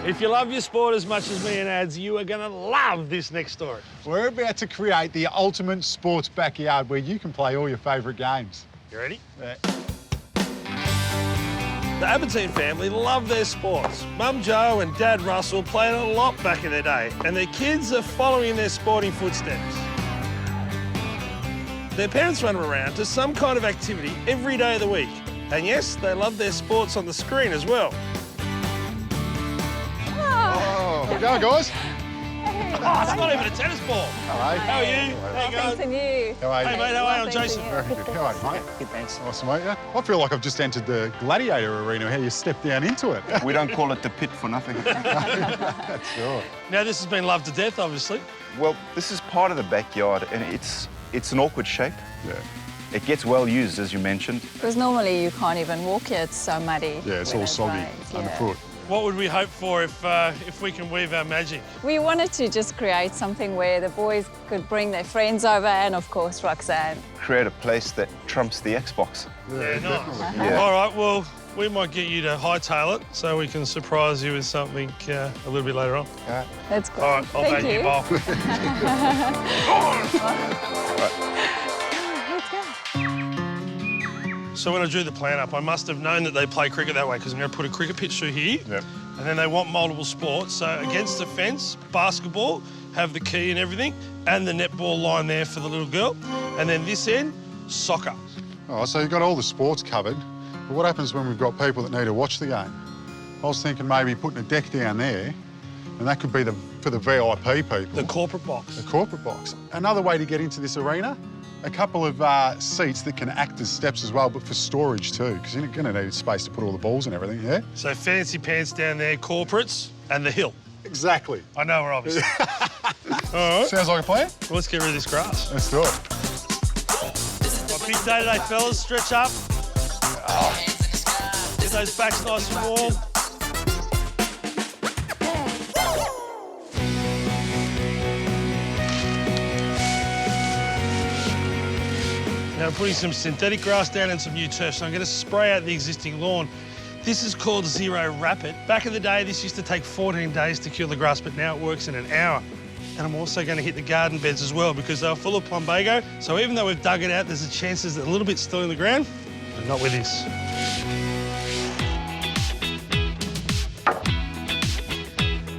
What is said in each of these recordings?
If you love your sport as much as me and Ads, you are going to love this next story. We're about to create the ultimate sports backyard where you can play all your favourite games. You ready? Yeah. The Aberdeen family love their sports. Mum Jo and Dad Russell played a lot back in their day, and their kids are following in their sporting footsteps. Their parents run them around to some kind of activity every day of the week. And yes, they love their sports on the screen as well. Oh, how you going, guys? Oh, it's not even a tennis ball. Hello. How are you? How you Thanks going? and you. How are you? Hey, mate, how are you? I'm Jason. Very good. How are you, mate? Good, thanks. Nice to meet you. I feel like I've just entered the gladiator arena, how you step down into it. We don't call it the pit for nothing. That's sure. Now, this has been loved to death, obviously. Well, this is part of the backyard, and it's an awkward shape. Yeah. It gets well used, as you mentioned. Because normally you can't even walk here, it's so muddy. Yeah, it's when all it soggy rains, underfoot. What would we hope for if we can weave our magic? We wanted to just create something where the boys could bring their friends over and, of course, Roxanne. Create a place that trumps the Xbox. Yeah, nice. Yeah. All right, well, we might get you to hightail it so we can surprise you with something a little bit later on. That's good. All right, I'll Thank bang you, you. Bob. Let's go. So when I drew the plan up, I must have known that they play cricket that way because I'm going to put a cricket pitch through here. Yep. And then they want multiple sports. So against the fence, basketball, have the key and everything, and the netball line there for the little girl. And then this end, soccer. Oh, so you've got all the sports covered. But what happens when we've got people that need to watch the game? I was thinking maybe putting a deck down there, and that could be for the VIP people. The corporate box. The corporate box. Another way to get into this arena, a couple of seats that can act as steps as well, but for storage too, because you're going to need space to put all the balls and everything, yeah? So fancy pants down there, corporates, and the hill. Exactly. I know we're obviously. All right, Sounds like a plan? well, let's get rid of this grass. Let's do it. Big day today, fellas. Stretch up. Get those backs nice and warm. Now I'm putting some synthetic grass down and some new turf, so I'm going to spray out the existing lawn. This is called Zero Rapid. Back in the day, this used to take 14 days to kill the grass, but now it works in an hour. And I'm also going to hit the garden beds as well because they're full of plumbago. So even though we've dug it out, there's a chance there's a little bit still in the ground, but not with this.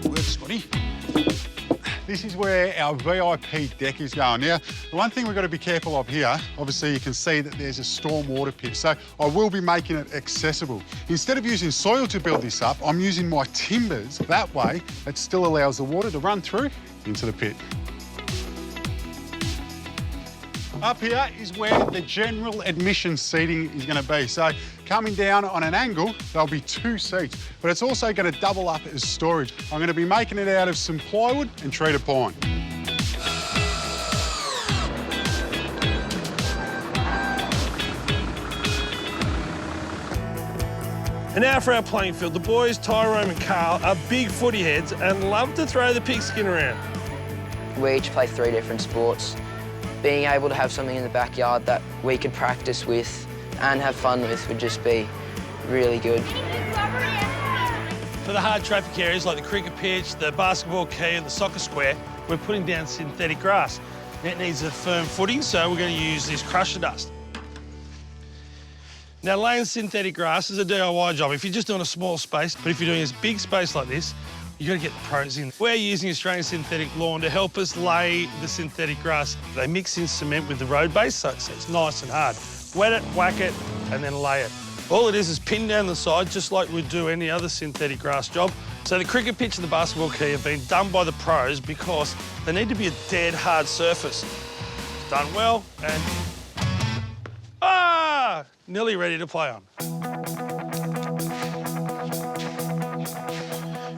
Work, Scotty. This is where our VIP deck is going. Now, the one thing we've got to be careful of here, obviously you can see that there's a storm water pit, so I will be making it accessible. Instead of using soil to build this up, I'm using my timbers. That way, it still allows the water to run through into the pit. Up here is where the general admission seating is going to be. So coming down on an angle, there'll be 2 seats, but it's also going to double up as storage. I'm going to be making it out of some plywood and treated pine. And now for our playing field. The boys, Tyrone and Carl, are big footy heads and love to throw the pigskin around. We each play 3 different sports. Being able to have something in the backyard that we could practice with and have fun with would just be really good. For the hard traffic areas like the cricket pitch, the basketball key and the soccer square, we're putting down synthetic grass. It needs a firm footing, so we're going to use this crusher dust. Now, laying synthetic grass is a DIY job if you're just doing a small space, but if you're doing this big space like this, you've got to get the pros in. We're using Australian Synthetic Lawn to help us lay the synthetic grass. They mix in cement with the road base, so it's nice and hard. Wet it, whack it, and then lay it. All it is pin down the side, just like we'd do any other synthetic grass job. So the cricket pitch and the basketball key have been done by the pros because they need to be a dead hard surface. It's done well, and nearly ready to play on.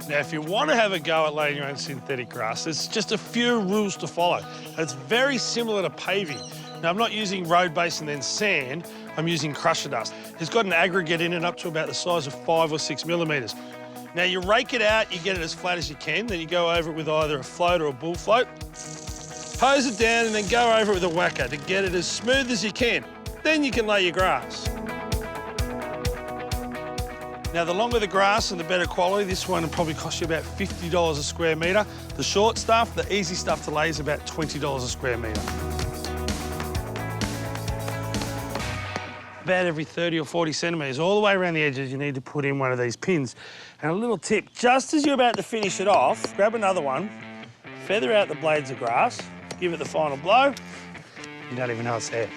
Now, if you want to have a go at laying your own synthetic grass, there's just a few rules to follow. It's very similar to paving. Now, I'm not using road base and then sand, I'm using crusher dust. It's got an aggregate in it up to about the size of 5 or 6 millimetres. Now, you rake it out, you get it as flat as you can, then you go over it with either a float or a bull float, hose it down and then go over it with a whacker to get it as smooth as you can. Then you can lay your grass. Now, the longer the grass and the better quality, this one will probably cost you about $50 a square metre. The short stuff, the easy stuff to lay is about $20 a square metre. About every 30 or 40 centimetres, all the way around the edges, you need to put in one of these pins. And a little tip, just as you're about to finish it off, grab another one, feather out the blades of grass, give it the final blow, you don't even know it's there.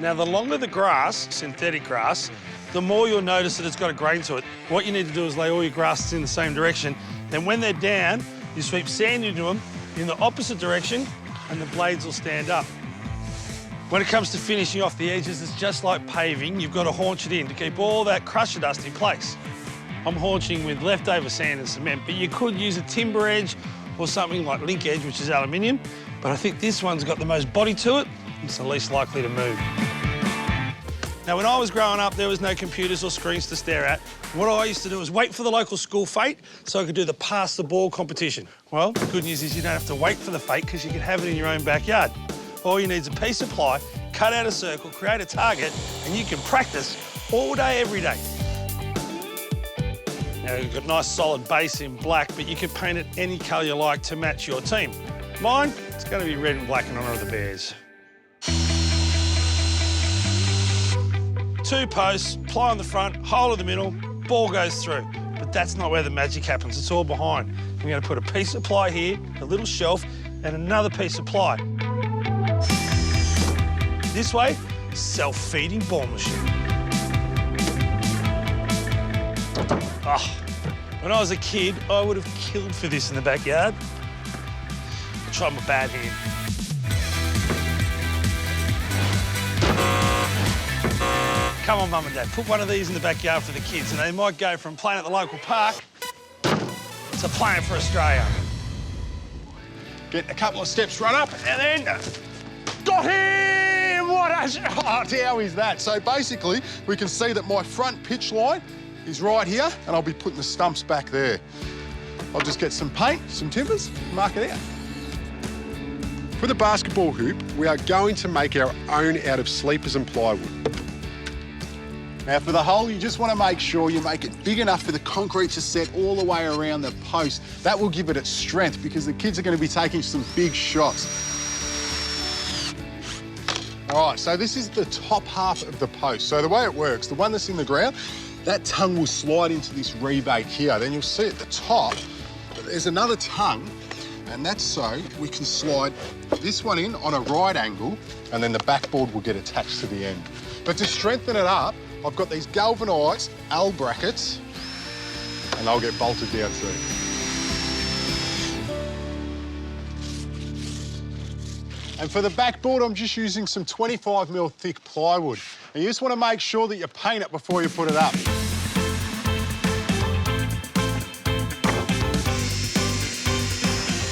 Now, the longer the grass, synthetic grass, the more you'll notice that it's got a grain to it. What you need to do is lay all your grasses in the same direction. Then when they're down, you sweep sand into them in the opposite direction and the blades will stand up. When it comes to finishing off the edges, it's just like paving. You've got to haunch it in to keep all that crusher dust in place. I'm haunching with leftover sand and cement, but you could use a timber edge or something like link edge, which is aluminium. But I think this one's got the most body to it. It's the least likely to move. Now, when I was growing up, there was no computers or screens to stare at. What I used to do was wait for the local school fete so I could do the pass the ball competition. Well, the good news is you don't have to wait for the fete because you can have it in your own backyard. All you need is a piece of ply, cut out a circle, create a target, and you can practice all day, every day. Now, you've got a nice solid base in black, but you can paint it any colour you like to match your team. Mine, it's going to be red and black in honour of the Bears. 2 posts, ply on the front, hole in the middle, ball goes through. But that's not where the magic happens, it's all behind. I'm going to put a piece of ply here, a little shelf, and another piece of ply. This way, self-feeding ball machine. Oh, when I was a kid, I would have killed for this in the backyard. I tried my bad hand. Come on, Mum and Dad, put one of these in the backyard for the kids and they might go from playing at the local park to playing for Australia. Get a couple of steps right up and then... Got him! What a shot! How is that? So basically, we can see that my front pitch line is right here and I'll be putting the stumps back there. I'll just get some paint, some timbers, mark it out. For the basketball hoop, we are going to make our own out of sleepers and plywood. Now, for the hole, you just want to make sure you make it big enough for the concrete to set all the way around the post. That will give it its strength because the kids are going to be taking some big shots. All right, so this is the top half of the post. So the way it works, the one that's in the ground, that tongue will slide into this rebate here. Then you'll see at the top that there's another tongue, and that's so we can slide this one in on a right angle, and then the backboard will get attached to the end. But to strengthen it up, I've got these galvanised L brackets, and they'll get bolted down too. And for the backboard, I'm just using some 25mm thick plywood. And you just want to make sure that you paint it before you put it up.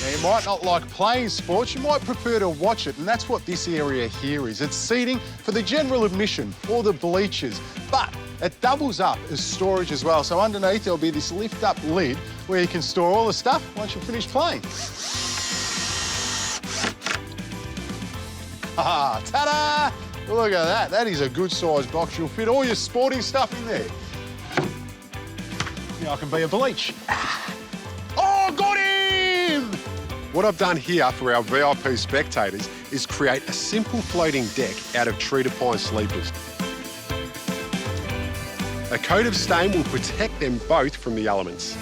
Now, you might not like playing sports, you might prefer to watch it, and that's what this area here is. It's seating for the general admission or the bleachers, but it doubles up as storage as well. So underneath, there'll be this lift-up lid where you can store all the stuff once you're finished playing. Ah, ta-da! Look at that. That is a good-sized box. You'll fit all your sporting stuff in there. Now I can be a bleach. Oh, got him! What I've done here for our VIP spectators is create a simple floating deck out of tree to pine sleepers. A coat of stain will protect them both from the elements.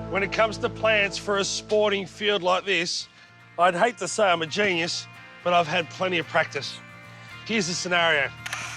When it comes to plants for a sporting field like this, I'd hate to say I'm a genius, but I've had plenty of practice. Here's the scenario.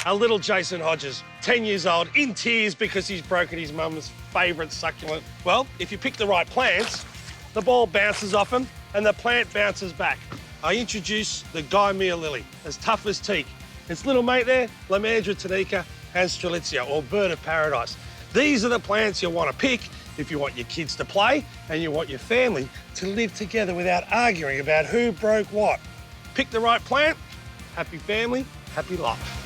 Our little Jason Hodges, 10 years old, in tears because he's broken his mum's favourite succulent. Well, if you pick the right plants, the ball bounces off him and the plant bounces back. I introduce the Gaimea lily, as tough as teak. Its little mate there, Lamandra tanica and Strelitzia, or bird of paradise. These are the plants you want to pick if you want your kids to play and you want your family to live together without arguing about who broke what. Pick the right plant, happy family, happy life.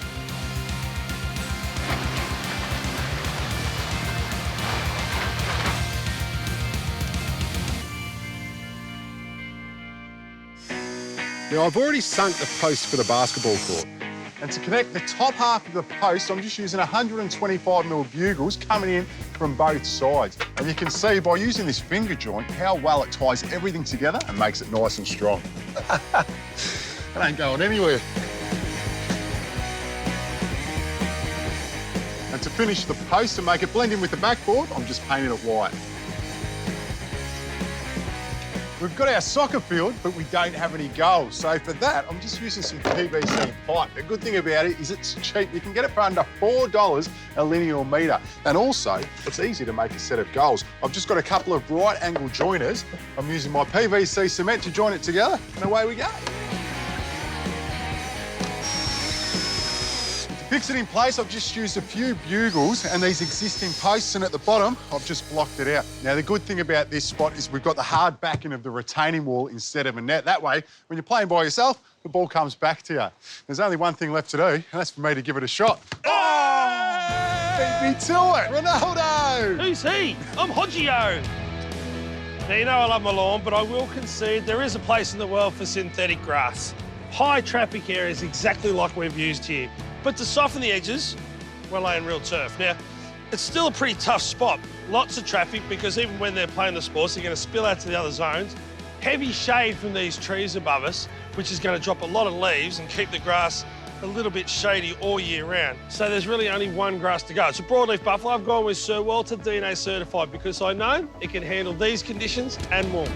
Now, I've already sunk the post for the basketball court. And to connect the top half of the post, I'm just using 125mm bugles coming in from both sides. And you can see by using this finger joint how well it ties everything together and makes it nice and strong. It ain't going anywhere. And to finish the post and make it blend in with the backboard, I'm just painting it white. We've got our soccer field, but we don't have any goals. So for that, I'm just using some PVC pipe. The good thing about it is it's cheap. You can get it for under $4 a linear metre. And also, it's easy to make a set of goals. I've just got a couple of right angle joiners. I'm using my PVC cement to join it together, and away we go. To fix it in place, I've just used a few bugles and these existing posts, and at the bottom, I've just blocked it out. Now, the good thing about this spot is we've got the hard backing of the retaining wall instead of a net. That way, when you're playing by yourself, the ball comes back to you. There's only one thing left to do, and that's for me to give it a shot. Oh! Beat me to it, Ronaldo! Who's he? I'm Hodgio. Now, you know I love my lawn, but I will concede there is a place in the world for synthetic grass. High traffic areas exactly like we've used here. But to soften the edges, we're laying real turf. Now, it's still a pretty tough spot. Lots of traffic because even when they're playing the sports, they're going to spill out to the other zones. Heavy shade from these trees above us, which is going to drop a lot of leaves and keep the grass a little bit shady all year round. So there's really only one grass to go. It's a broadleaf buffalo. I've gone with Sir Walter DNA certified because I know it can handle these conditions and more.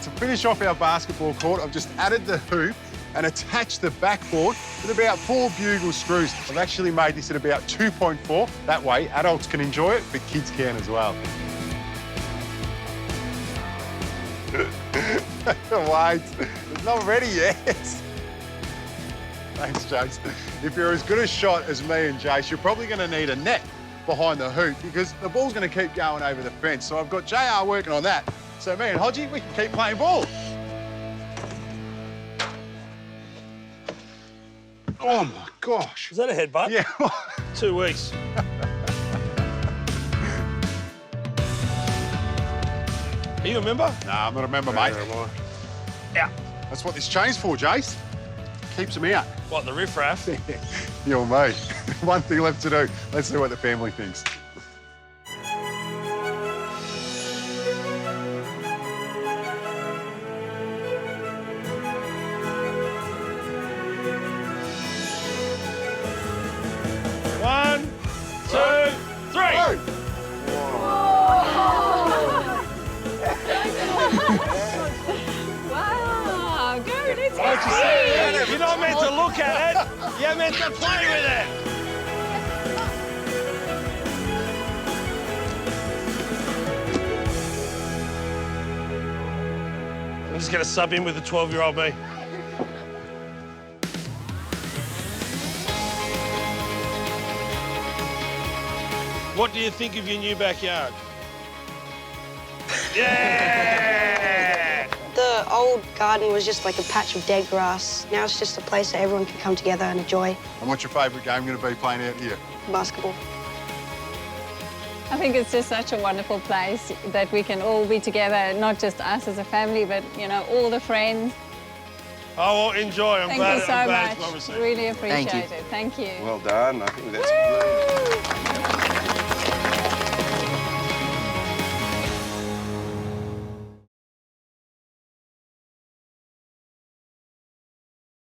To finish off our basketball court, I've just added the hoop and attached the backboard with about 4 bugle screws. I've actually made this at about 2.4. That way, adults can enjoy it, but kids can as well. Wait, it's not ready yet. Thanks, Jace. If you're as good a shot as me and Jace, you're probably going to need a net behind the hoop because the ball's going to keep going over the fence. So I've got JR working on that. So me and Hodgie, we can keep playing ball. Oh, my gosh. Is that a headbutt? Yeah. 2 weeks. Are you a member? Nah, I'm not a member, mate. Out. That's what this chain's for, Jace. Keeps them out. What, the riffraff? You're me. One thing left to do. Let's see what the family thinks. One, two, three. Wow, good, it's easy. You're not meant to look at it. You're meant to play with it. I'm just going to sub in with the 12-year-old me. What do you think of your new backyard? Yeah! The old garden was just like a patch of dead grass. Now it's just a place that everyone can come together and enjoy And what's your favourite game going to be playing out here? basketball. I think it's just such a wonderful place that we can all be together, not just us as a family, but, you know, all the friends. Oh, well, enjoy. I'm Thank glad, you so I'm glad it's well much. received. Really appreciate Thank you. it. Thank you. Well done. I think that's brilliant.